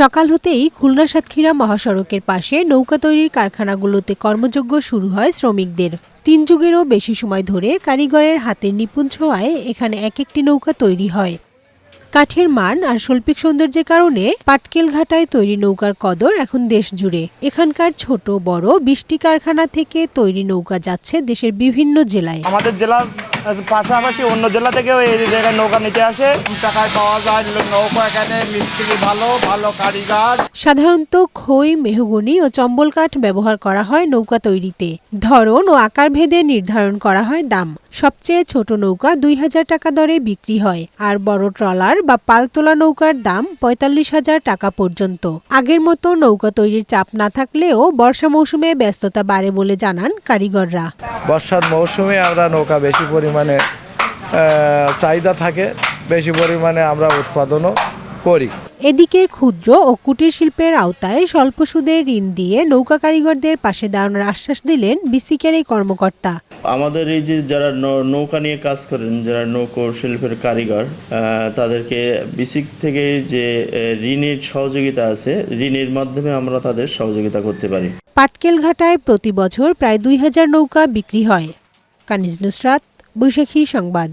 সকাল হতেই খুলনা সাতক্ষীরা মহাসড়কের পাশে নৌকা তৈরির কারখানাগুলোতে কর্মযজ্ঞ শুরু হয় শ্রমিকদের। ৩ যুগেরও বেশি সময় ধরে কারিগরের হাতের নিপুণ ছোঁয়ায় এখানে এক একটি নৌকা তৈরি হয়। কাঠের মান আর শৈল্পিক সৌন্দর্যের কারণে পাটকেল ঘাটায় তৈরি নৌকার কদর এখন দেশ জুড়ে। এখানকার ছোট বড় ২০টি কারখানা থেকে তৈরি নৌকা যাচ্ছে দেশের বিভিন্ন জেলায়। আমাদের জেলার পাশাপাশি অন্য জেলা থেকেও এই জায়গায় নৌকা নিতে আসে। টাকায় পাওয়া যায় নৌকা, এখানে মিস্ত্রি ভালো কারিগর। সাধারণত খই, মেহগনি ও চম্বল কাঠ ব্যবহার করা হয় নৌকা তৈরিতে। ধরন ও আকার ভেদে নির্ধারণ করা হয় দাম। সবচেয়ে ছোট নৌকা ২,০০০ টাকা দরে বিক্রি হয়, আর বড় ট্রলার বা পালতোলা নৌকার দাম ৪৫,০০০ টাকা পর্যন্ত। আগের মতো নৌকা তৈরির চাপ না থাকলেও বর্ষা মৌসুমে ব্যস্ততা বাড়ে বলে জানান কারিগররা। বর্ষার মৌসুমে আমরা নৌকা বেশি পরিমাণে চাহিদা থাকে, বেশি পরিমাণে আমরা উৎপাদনও করি। এদিকে ক্ষুদ্র ও কুটির শিল্পের আওতায় স্বল্প সুদে ঋণ দিয়ে নৌকা কারিগরদের পাশে দাঁড়ানোর আশ্বাস দিলেন বিসিকের এই কর্মকর্তা। আমাদের এই যে যারা নৌকা নিয়ে কাজ করেন, যারা নৌকো শিল্পের কারিগর, তাদেরকে বিসিক থেকে যে ঋণের সহযোগিতা আছে, ঋণের মাধ্যমে আমরা তাদের সহযোগিতা করতে পারি। পাটকেল ঘাটায় প্রতি বছর প্রায় ২,০০০ নৌকা বিক্রি হয়। কানিজ নুসরাত, বৈশাখী সংবাদ।